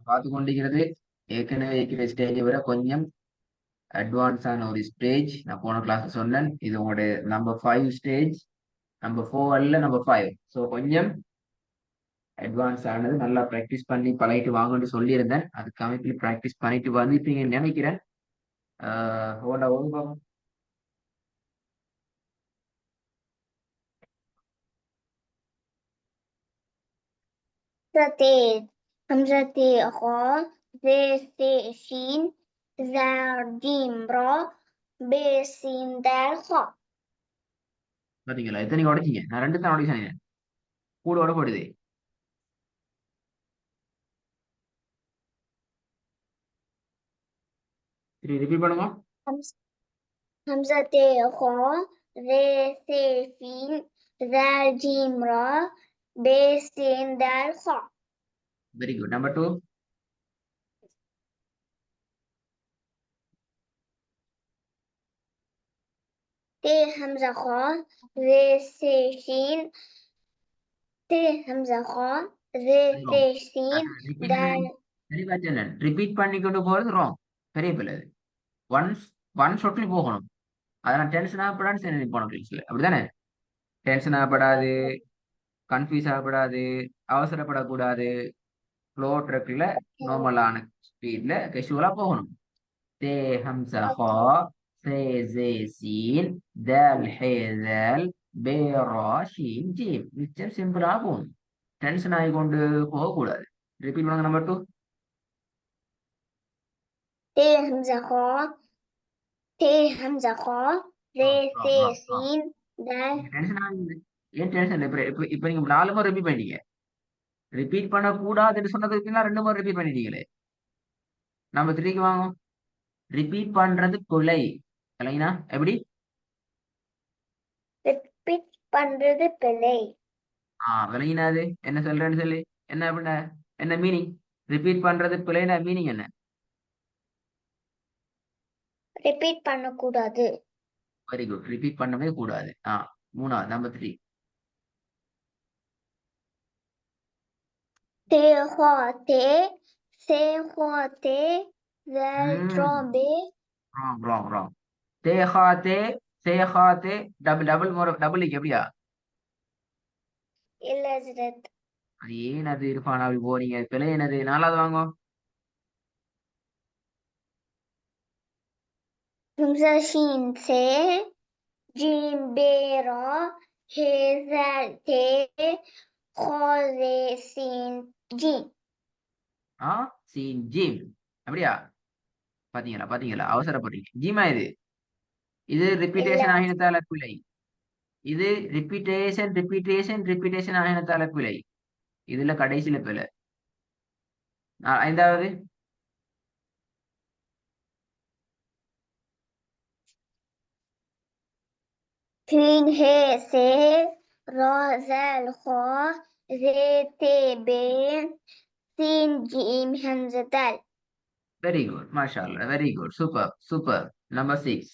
பார்த்து கொண்டிருக்கிறது ஏற்கனவே இருக்கிற ஸ்டேஜை விட கொஞ்சம் அட்வான்ஸான ஒரு ஸ்டேஜ். நான் போன கிளாஸ் சொன்னேன், இது உங்களுடைய நம்பர் 5 ஸ்டேஜ். நம்பர் 4 அல்ல, நம்பர் 5. ஸோ கொஞ்சம் அட்வான்ஸ் ஆனது. நல்லா ப்ராக்டிஸ் பண்ணி பழகிட்டு வாங்கன்னு சொல்லியிருந்தேன். அதுக்கு அமைப்பில் ப்ராக்டிஸ் பண்ணிட்டு வந்துட்டீங்கன்னு நினைக்கிறேன். ஓட ஒழுங்கம். همزة همزة خا ذي شين ذا جيم را ب سين دال خا. பாத்தீங்களா எத்தனை உடைச்சிங்க? நான் 2 தான் உடைச்சேன். கூட ஓட போடுது. சரி, ரிப்பீட் பண்ணுங்க. همزة خا ذي شين ذا جيم را ب سين دال خا. Very good. நம்பர் 2. ت همزة خا ذي شين ت همزة خا ذي شين دال. ரிப்பீட் பண்ணிக்கொண்டு போறது ராங். பெரிய பிள்ளை. ஒன்ஸ் ஒன் ஷாட்ல போகணும். அதெல்லாம் டென்ஷன் ஆகப்படான்னு சரி போன கிளாஸ்ல அப்படிதானே? டென்ஷன் ஆகப்படாது, கன்ஃபியூஸ் ஆகப்படாது, அவசரப்படக்கூடாது. ஃப்ளோ ட்ரக்ல நார்மலான ஸ்பீட்ல கேஷுவலா போகணும். தே ஹம்சா ஹா சே ஜே சீன் தால் ஹே தால் பே ரா ஷீன் ஜீம். மிச்சம் சிம்பிளா போகணும். டென்ஷன் ஆகிக்கொண்டு போகக்கூடாது. ரிப்பீட் பண்ணுங்க. நம்பர் 2. ت همزة خا ت همزة خا ذي سين دال. டென்ஷன் ஆகுது. ஏன் டென்ஷன்? இப்ப நீங்க 4 முறை ரிப்பீட் பண்ணீங்க. ரிப்பீட் பண்ண கூடாதுன்னு சொன்னதுக்கு 2 முறை ரிப்பீட் பண்ணிட்டீங்களே. நம்பர் 3க்கு வாங்க. ரிப்பீட் பண்றது பிழை. இல்லைங்களா? எப்படி? ரிப்பீட் பண்றது பிழை. விளங்கினாது என்ன சொல்றேன்னு சொல்லி. என்ன அப்படின்னா என்ன மீனிங்? ரிப்பீட் பண்றது பிழைனா மீனிங் என்ன? ரிப்பீட் பண்ணக்கூடாது. Very good. ரிப்பீட் பண்ணவே கூடாது. 3வது நம்பர் 3. ت خا ت س خا ت ذال را ب. Wrong wrong wrong. தேஹாத்தே சேஹாத்தே டபுள் டபுள் முறை டபுளுக்கு எப்படியா? இல்ல ஹஜ்ரத். அது ஏன் அது இருப்பான் அப்படி போறீங்க? பிழை என்னது? 4வது வாங்க. همزة شين س جيم ب را ه ذال ت خا ذي سين جيم. சீன் ஜீம். அப்படியா? பாத்தீங்களா பாத்தீங்களா? அவசரப்படுறீங்க. ஜீமா இது. இது இல்ல ரிப்பீட்டேஷன் ஆகினத்தால பிழை. இது ரிப்பீட்டேஷன் ரிப்பீட்டேஷன் ரிப்பீட்டேஷன் ஆகினத்தால பிழை. இதுல கடைசியில பிழை. 5வது. تين ه س را ذال خا ذي ت ب سين جيم همزة دال. Very good. மாஷா அல்லாஹ். Very good. Super super. Number 6.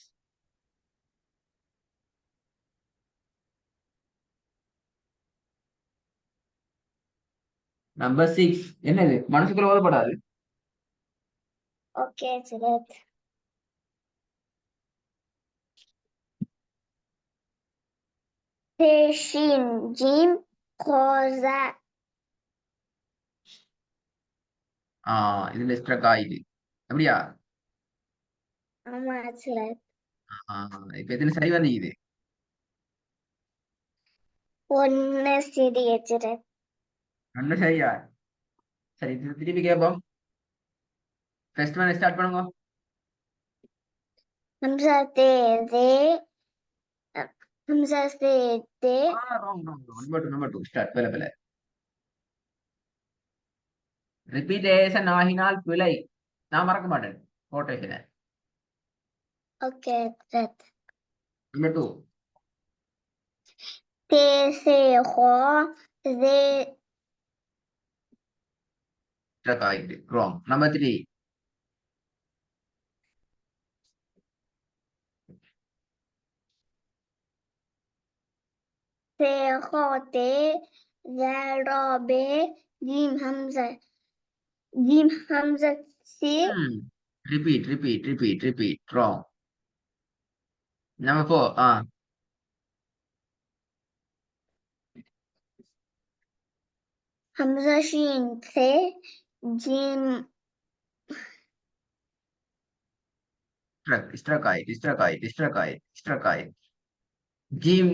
Number 6 என்னது? மனசுக்குள்ள ஓதப்படாது. اوكي هجرت. ت شين جيم خا ذا. இதுல ஸ்ட்ரக் ஆயிடுது. அப்படியா? ஆமா ஹஜ்ரத். இப்ப இதுல சரி வந்து இது. ஒன்னு சரி ஹஜ்ரத். நல்ல சரியா? சரி, திருப்பி கேட்போம். ஃபர்ஸ்ட் ஒன் ஸ்டார்ட் பண்ணுங்க. همزة ت ذي همزة ت ت. Wrong wrong. Number 2 start. பிழை பிழை. ரிப்பீட்டேஷன் ஆகினால் பிழை. நான் மறக்க மாட்டேன் கோட்டேஷனை. اوكي هجرت. நம்பர் 2. ت س خا ذي ஸ்ட்ரக் ஆகிடுது. Wrong. Number 3. ت خا ت ذال را ب جيم همزة جيم همزة سين repeat wrong. Number 4 همزة شين ثي جيم struck ஆயிட்டு ஜீம்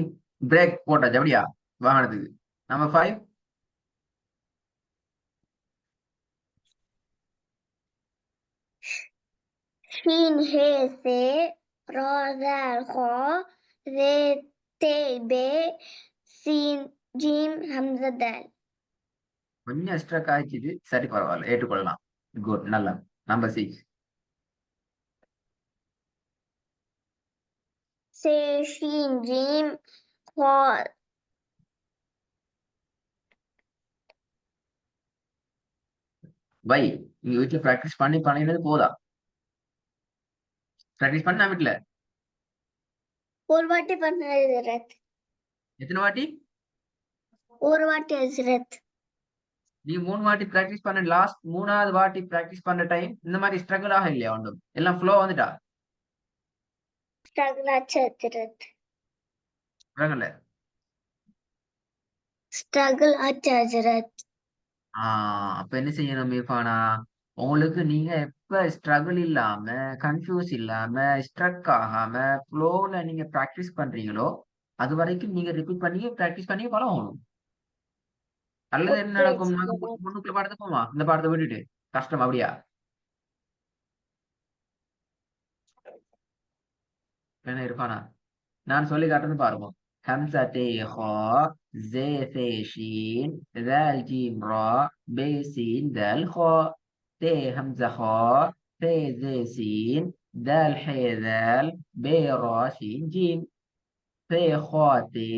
பிரேக் போட்டாச்சு அப்படியா வாகனத்துக்கு. நம்பர் 5 شين هي ثي را ذال خا ذي تي بي سين جيم همزة دال கொஞ்சம் ஸ்ட்ரக் ஆயிடுச்சு, சரி பரவாயில்ல, ஏற்றுக்கொள்ளலாம். குட், நல்லா. நம்பர் 6 سي شين جيم خا வை. நீங்க வீட்டுல பிராக்டிஸ் பண்ணினது போதா? பிராக்டிஸ் பண்ண வீட்டுல ஒரு வாட்டி பண்ண ஹசரத் எத்தனை வாட்டி? ஒரு வாட்டி ஹசரத் நீ 3 வாட்டி பிராக்டிஸ் பண்ண, லாஸ்ட் 3வது வாட்டி பிராக்டிஸ் பண்ண டைம் இந்த மாதிரி ஸ்ட்ரகிள் ஆக இல்லையா? ஒன்றும் எல்லாம் ஃப்ளோ வந்துட்டா? ஸ்ட்ரகிள் ஆச்சு ஹசரத் விளங்கல? ஸ்ட்ரகிள் ஆச்சு ஹசரத் அப்ப என்ன செய்யணும் இர்ஃபானா? உங்களுக்கு நீங்க எப்ப ஸ்ட்ரகிள் இல்லாம, கன்ஃபியூஸ் இல்லாம, ஸ்ட்ரக் ஆகாம ஃப்ளோல நீங்க பிராக்டிஸ் பண்றீங்களோ அது வரைக்கும் நீங்க ரிப்பீட் பண்ணி பிராக்டிஸ் பண்ணி பழகணும். அல்லது என்ன ஓகே நடக்கும்? நாங்க ஹசரத் முன்னுக்குள்ள பாடத்தை போமா, இந்த பாடத்தை விட்டுட்டு கஷ்டம் அப்படியா? என்ன இர்ஃபானா, நான் சொல்லி காட்டுறது பாருங்க. ஹம்சா தே ஹா, ஜே தே ஷீன், தால் ஜீம் ரா, பே சீன் தால் ஹா. தே ஹம்சா ஹா, தே ஜே சீன், தால் ஹே தால், பே ரா ஷீன் ஜீம். தே ஹா தே,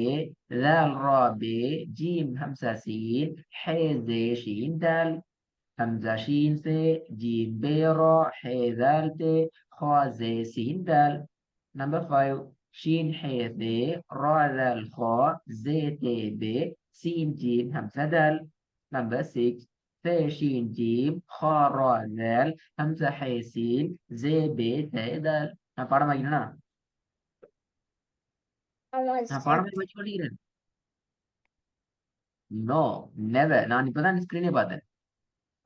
தால் ரா பே, ஜீம் ஹம்சா சீன், ஹே ஜே ஷீன் தால். همزة شين ثي، جيم بيرا، حي ذال تي، خا زي سين دال. Number 5 شين حي ثي، را ذال خا، زي تي بي، سين جيم همزة دال. Number 6 ثي شين جيم، خا را ذال، همزة حي سين، زي بي تي دال. நான் பாடம் வைக்கணும்னா ஆமா நான் பாடம் ஹசரத் வச்சு கொண்டிருக்கிறேன். No, never. நான் இப்பதான் ஸ்கிரீனே பார்த்தேன்.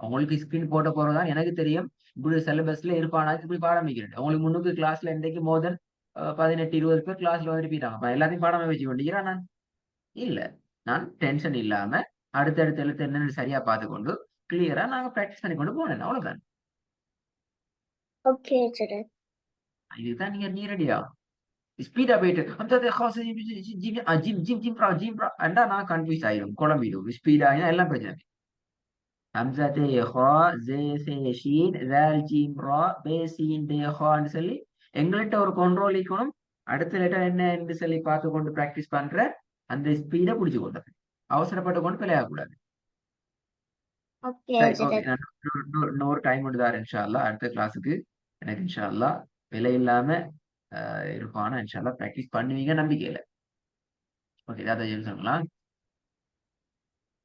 உங்களுக்கு ஸ்கிரீன் போட்ட போறதான் எனக்கு தெரியும். இப்படி சிலபஸ்ல இருப்பானா இப்படி பாடம் வைக்கிறேன். உங்களுக்கு முன்னுக்கு கிளாஸ்ல இன்றைக்கு மோர் தென் 18-20 பேர் கிளாஸ்ல வந்து இருப்பாங்க. அப்ப எல்லாத்தையும் பாடமா வச்சு கொண்டிருக்கிறேன் நான். இல்ல, நான் டென்ஷன் இல்லாம அடுத்தடுத்த எழுத்து என்னன்னு சரியா பார்த்துக்கொண்டு கிளியரா நாங்க பிராக்டிஸ் பண்ணி கொண்டு போனேன். அவ்வளவுதான். ஓகே ஹசரத் இதுதான் நீங்க நீரடியா ஸ்பீடா போயிட்டு அந்த ஜிம் ஜிம் ஜிம் ப்ரா ஜிம் ப்ரா அண்டா நான் கன்ஃபியூஸ் ஆயிடும், குழம்பிடும். ஸ்பீடா எல்லாம் பிரச்சனை. ஹம்சா தே ஹா, ஜே சே ஷீன், தால் ஜீம் ரா, பே சீன் தே ஹான்னு சொல்லி எங்கள்கிட்ட ஒரு கண்ட்ரோல் இருக்கணும். அடுத்த லெட்டர் என்ன என்று சொல்லி பார்த்து கொண்டு பிராக்டிஸ் பண்ற அந்த ஸ்பீடை பிடிச்சு கொண்டது. அவசரப்பட்டு கொண்டு விளையாடக்கூடாது. ஓகே சரி, ஓகே. ஹசரத் நான் இன்னொரு டைம் கொடுத்தாரு இன்ஷா அல்லாஹ். அடுத்த கிளாஸுக்கு எனக்கு இன்ஷா அல்லாஹ் விலை இல்லாம இருப்பானா இன்ஷா அல்லாஹ் பிராக்டிஸ் பண்ணுவீங்க நம்பிக்கையில. ஓகே, அதை சொல்லுங்களா?